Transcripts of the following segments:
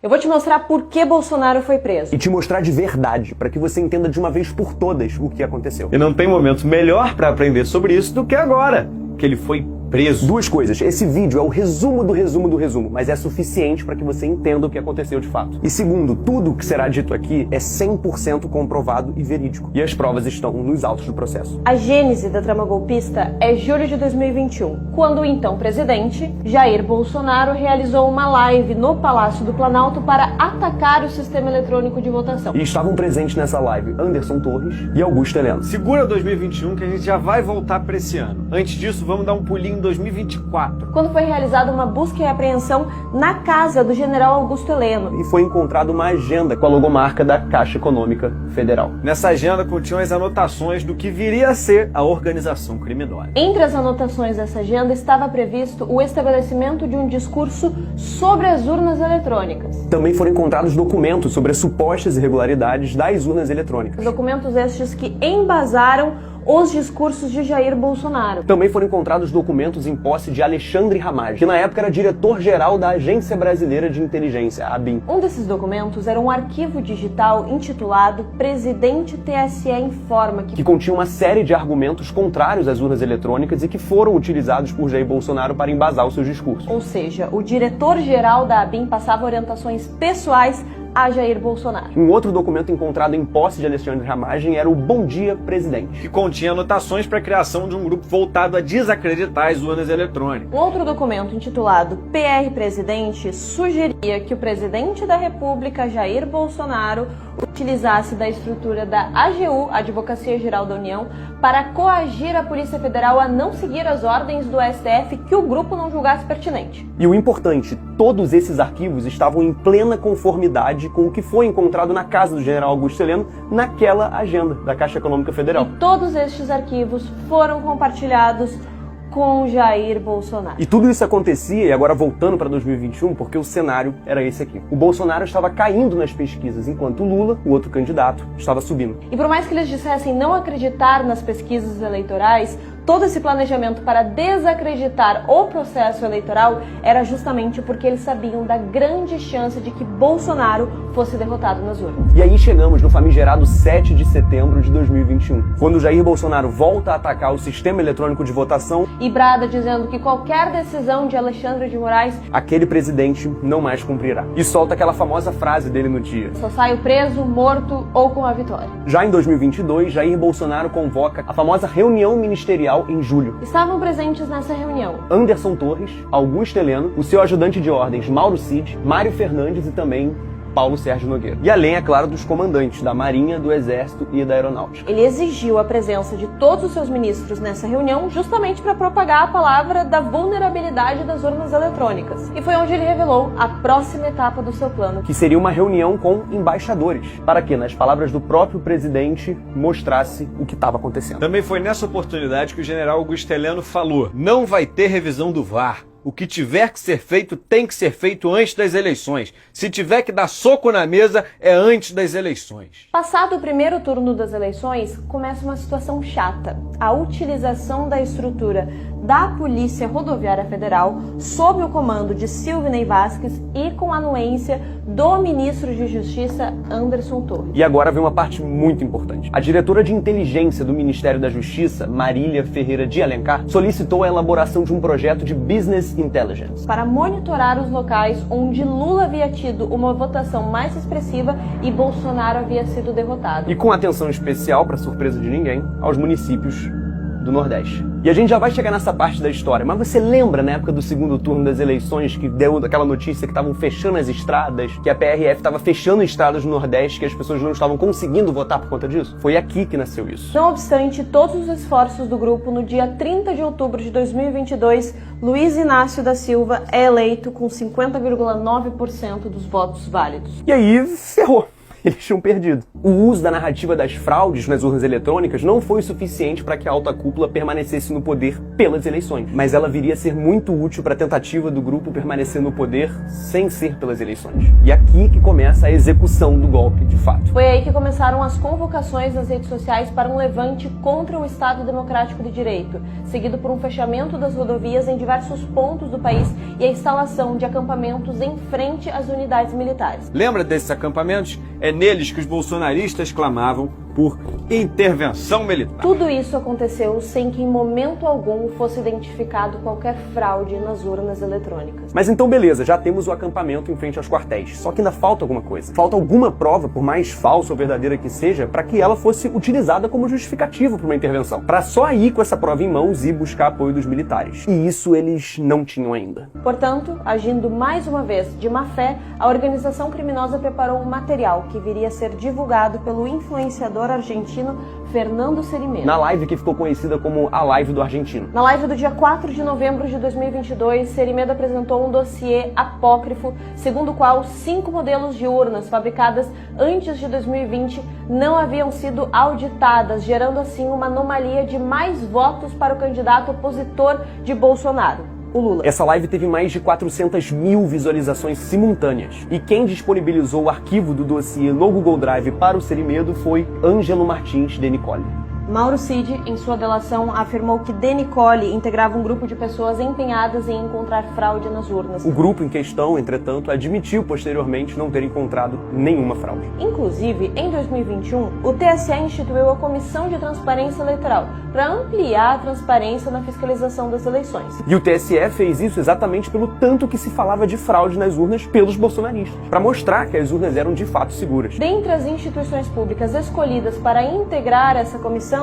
Eu vou te mostrar por que Bolsonaro foi preso. E te mostrar de verdade, para que você entenda de uma vez por todas o que aconteceu. E não tem momento melhor para aprender sobre isso do que agora, que ele foi preso. Duas coisas. Esse vídeo é o resumo do resumo do resumo, mas é suficiente para que você entenda o que aconteceu de fato. E segundo, tudo o que será dito aqui é 100% comprovado e verídico. E as provas estão nos autos do processo. A gênese da trama golpista é julho de 2021, quando o então presidente, Jair Bolsonaro, realizou uma live no Palácio do Planalto para atacar o sistema eletrônico de votação. E estavam presentes nessa live Anderson Torres e Augusto Heleno. Segura 2021 que a gente já vai voltar para esse ano. Antes disso, vamos dar um pulinho em 2024. Quando foi realizada uma busca e apreensão na casa do general Augusto Heleno. E foi encontrada uma agenda com a logomarca da Caixa Econômica Federal. Nessa agenda continham as anotações do que viria a ser a organização criminosa. Entre as anotações dessa agenda estava previsto o estabelecimento de um discurso sobre as urnas eletrônicas. Também foram encontrados documentos sobre as supostas irregularidades das urnas eletrônicas. Documentos estes que embasaram os discursos de Jair Bolsonaro. Também foram encontrados documentos em posse de Alexandre Ramagem, que na época era diretor-geral da Agência Brasileira de Inteligência, a ABIN. Um desses documentos era um arquivo digital intitulado Presidente TSE Informa, que continha uma série de argumentos contrários às urnas eletrônicas e que foram utilizados por Jair Bolsonaro para embasar os seus discursos. Ou seja, o diretor-geral da ABIN passava orientações pessoais a Jair Bolsonaro. Um outro documento encontrado em posse de Alexandre Ramagem era o Bom Dia Presidente, que continha anotações para a criação de um grupo voltado a desacreditar as urnas eletrônicas. Um outro documento intitulado PR Presidente sugeria que o presidente da República, Jair Bolsonaro, utilizasse da estrutura da AGU, Advocacia Geral da União, para coagir a Polícia Federal a não seguir as ordens do STF que o grupo não julgasse pertinente. E o importante, todos esses arquivos estavam em plena conformidade com o que foi encontrado na casa do general Augusto Heleno naquela agenda da Caixa Econômica Federal. E todos estes arquivos foram compartilhados com Jair Bolsonaro. E tudo isso acontecia, e agora voltando para 2021, porque o cenário era esse aqui. O Bolsonaro estava caindo nas pesquisas, enquanto o Lula, o outro candidato, estava subindo. E por mais que eles dissessem não acreditar nas pesquisas eleitorais, todo esse planejamento para desacreditar o processo eleitoral era justamente porque eles sabiam da grande chance de que Bolsonaro fosse derrotado nas urnas. E aí chegamos no famigerado 7 de setembro de 2021, quando Jair Bolsonaro volta a atacar o sistema eletrônico de votação e brada dizendo que qualquer decisão de Alexandre de Moraes, aquele presidente não mais cumprirá. E solta aquela famosa frase dele no dia: só saio preso, morto ou com a vitória. Já em 2022, Jair Bolsonaro convoca a famosa reunião ministerial em julho. Estavam presentes nessa reunião Anderson Torres, Augusto Heleno, o seu ajudante de ordens Mauro Cid, Mário Fernandes e também Paulo Sérgio Nogueira. E além, é claro, dos comandantes da Marinha, do Exército e da Aeronáutica. Ele exigiu a presença de todos os seus ministros nessa reunião justamente para propagar a palavra da vulnerabilidade das urnas eletrônicas. E foi onde ele revelou a próxima etapa do seu plano, que seria uma reunião com embaixadores, para que, nas palavras do próprio presidente, mostrasse o que estava acontecendo. Também foi nessa oportunidade que o general Augusto Heleno falou: não vai ter revisão do VAR. O que tiver que ser feito tem que ser feito antes das eleições. Se tiver que dar soco na mesa, é antes das eleições. Passado o primeiro turno das eleições, começa uma situação chata. A utilização da estrutura da Polícia Rodoviária Federal sob o comando de Silvinei Vasquez e com a anuência do ministro de Justiça, Anderson Torres. E agora vem uma parte muito importante. A diretora de inteligência do Ministério da Justiça, Marília Ferreira de Alencar, solicitou a elaboração de um projeto de Business Intelligence para monitorar os locais onde Lula havia tido uma votação mais expressiva e Bolsonaro havia sido derrotado. E com atenção especial, para surpresa de ninguém, aos municípios do Nordeste. E a gente já vai chegar nessa parte da história, mas você lembra na época do segundo turno das eleições que deu aquela notícia que estavam fechando as estradas, que a PRF estava fechando estradas no Nordeste, que as pessoas não estavam conseguindo votar por conta disso? Foi aqui que nasceu isso. Não obstante todos os esforços do grupo, no dia 30 de outubro de 2022, Luiz Inácio da Silva é eleito com 50,9% dos votos válidos. E aí, ferrou. eles tinham perdido. O uso da narrativa das fraudes nas urnas eletrônicas não foi suficiente para que a alta cúpula permanecesse no poder pelas eleições, mas ela viria a ser muito útil para a tentativa do grupo permanecer no poder sem ser pelas eleições. E aqui que começa a execução do golpe, de fato. Foi aí que começaram as convocações nas redes sociais para um levante contra o Estado Democrático de Direito, seguido por um fechamento das rodovias em diversos pontos do país e a instalação de acampamentos em frente às unidades militares. Lembra desses acampamentos? É neles que os bolsonaristas clamavam por intervenção militar. Tudo isso aconteceu sem que em momento algum fosse identificado qualquer fraude nas urnas eletrônicas. Mas então beleza, já temos o acampamento em frente aos quartéis, só que ainda falta alguma coisa. Falta alguma prova, por mais falsa ou verdadeira que seja, para que ela fosse utilizada como justificativo para uma intervenção. Para só aí com essa prova em mãos e buscar apoio dos militares. E isso eles não tinham ainda. Portanto, agindo mais uma vez de má fé, a organização criminosa preparou um material que viria a ser divulgado pelo influenciador argentino Fernando Cerimedo. Na live que ficou conhecida como a Live do Argentino. Na live do dia 4 de novembro de 2022, Cerimedo apresentou um dossiê apócrifo, segundo o qual 5 modelos de urnas fabricadas antes de 2020 não haviam sido auditadas, gerando assim uma anomalia de mais votos para o candidato opositor de Bolsonaro, o Lula. Essa live teve mais de 400 mil visualizações simultâneas. E quem disponibilizou o arquivo do dossiê no Google Drive para o Cerimedo foi Ângelo Martins de Nicole. Mauro Cid, em sua delação, afirmou que De Nicole integrava um grupo de pessoas empenhadas em encontrar fraude nas urnas. O grupo em questão, entretanto, admitiu posteriormente não ter encontrado nenhuma fraude. Inclusive, em 2021, o TSE instituiu a Comissão de Transparência Eleitoral para ampliar a transparência na fiscalização das eleições. E o TSE fez isso exatamente pelo tanto que se falava de fraude nas urnas pelos bolsonaristas, para mostrar que as urnas eram de fato seguras. Dentre as instituições públicas escolhidas para integrar essa comissão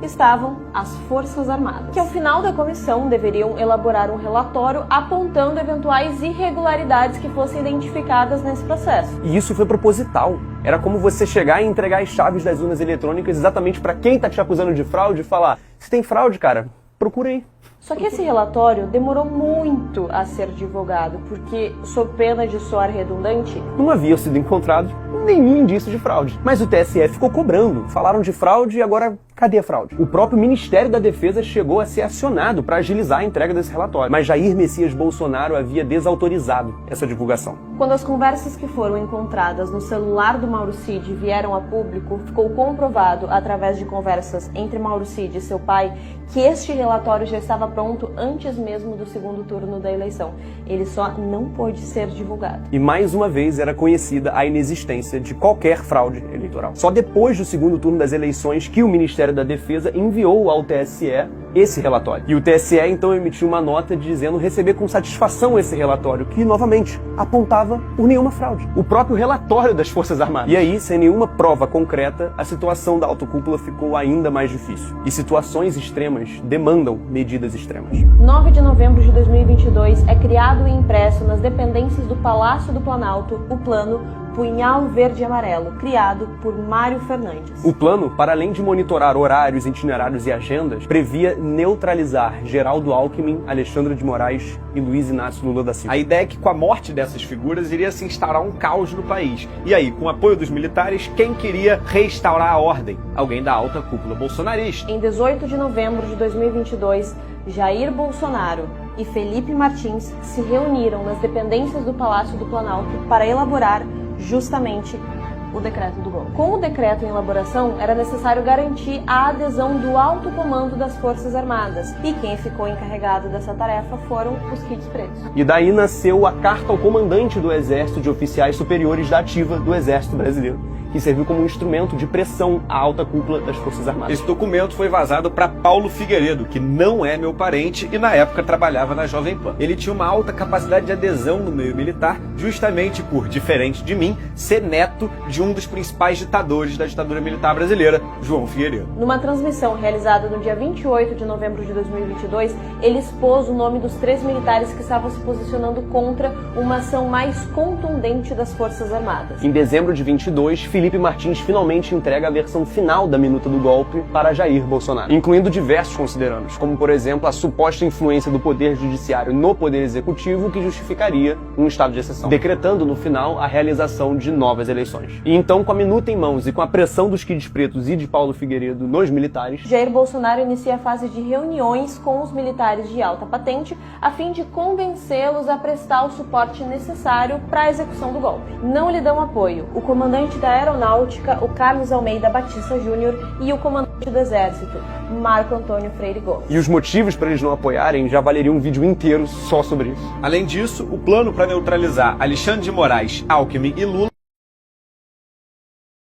estavam as Forças Armadas, que ao final da comissão deveriam elaborar um relatório apontando eventuais irregularidades que fossem identificadas nesse processo. E isso foi proposital. Era como você chegar e entregar as chaves das urnas eletrônicas exatamente para quem tá te acusando de fraude e falar: se tem fraude, cara, procura aí. Só que esse relatório demorou muito a ser divulgado, porque, sob pena de soar redundante, não havia sido encontrado nenhum indício de fraude. Mas o TSE ficou cobrando. Falaram de fraude e agora cadê a fraude? O próprio Ministério da Defesa chegou a ser acionado para agilizar a entrega desse relatório. Mas Jair Messias Bolsonaro havia desautorizado essa divulgação. Quando as conversas que foram encontradas no celular do Mauro Cid vieram a público, ficou comprovado, através de conversas entre Mauro Cid e seu pai, que este relatório já estava pronto antes mesmo do segundo turno da eleição. Ele só não pôde ser divulgado. E mais uma vez era conhecida a inexistência de qualquer fraude eleitoral. Só depois do segundo turno das eleições que o Ministério da Defesa enviou ao TSE esse relatório. E o TSE então emitiu uma nota dizendo receber com satisfação esse relatório, que novamente apontava por nenhuma fraude. O próprio relatório das Forças Armadas. E aí, sem nenhuma prova concreta, a situação da alta cúpula ficou ainda mais difícil. E situações extremas demandam medidas extremas. 9 de novembro de 2022 é criado e impresso nas dependências do Palácio do Planalto o plano Punhal Verde e Amarelo, criado por Mário Fernandes. O plano, para além de monitorar horários, itinerários e agendas, previa neutralizar Geraldo Alckmin, Alexandre de Moraes e Luiz Inácio Lula da Silva. A ideia é que com a morte dessas figuras iria se instaurar um caos no país. E aí, com o apoio dos militares, quem queria restaurar a ordem? Alguém da alta cúpula bolsonarista. Em 18 de novembro de 2022, Jair Bolsonaro e Felipe Martins se reuniram nas dependências do Palácio do Planalto para elaborar justamente o decreto do golpe. Com o decreto em elaboração, era necessário garantir a adesão do alto comando das Forças Armadas, e quem ficou encarregado dessa tarefa foram os kits pretos. E daí nasceu a Carta ao Comandante do Exército de Oficiais Superiores da Ativa do Exército Brasileiro, que serviu como um instrumento de pressão à alta cúpula das Forças Armadas. Esse documento foi vazado para Paulo Figueiredo, que não é meu parente e na época trabalhava na Jovem Pan. Ele tinha uma alta capacidade de adesão no meio militar, justamente por, diferente de mim, ser neto de um dos principais ditadores da ditadura militar brasileira, João Figueiredo. Numa transmissão realizada no dia 28 de novembro de 2022, ele expôs o nome dos 3 militares que estavam se posicionando contra uma ação mais contundente das Forças Armadas. Em dezembro de 22, Felipe Martins finalmente entrega a versão final da minuta do golpe para Jair Bolsonaro, incluindo diversos considerandos, como por exemplo a suposta influência do poder judiciário no poder executivo que justificaria um estado de exceção, decretando no final a realização de novas eleições. E então, com a minuta em mãos e com a pressão dos Kids Pretos e de Paulo Figueiredo nos militares, Jair Bolsonaro inicia a fase de reuniões com os militares de alta patente a fim de convencê-los a prestar o suporte necessário para a execução do golpe. Não lhe dão apoio o comandante da Aeronáutica, o Carlos Almeida Batista Júnior, e o comandante do Exército, Marco Antônio Freire Gomes. E os motivos para eles não apoiarem já valeria um vídeo inteiro só sobre isso. Além disso, o plano para neutralizar Alexandre de Moraes, Alckmin e Lula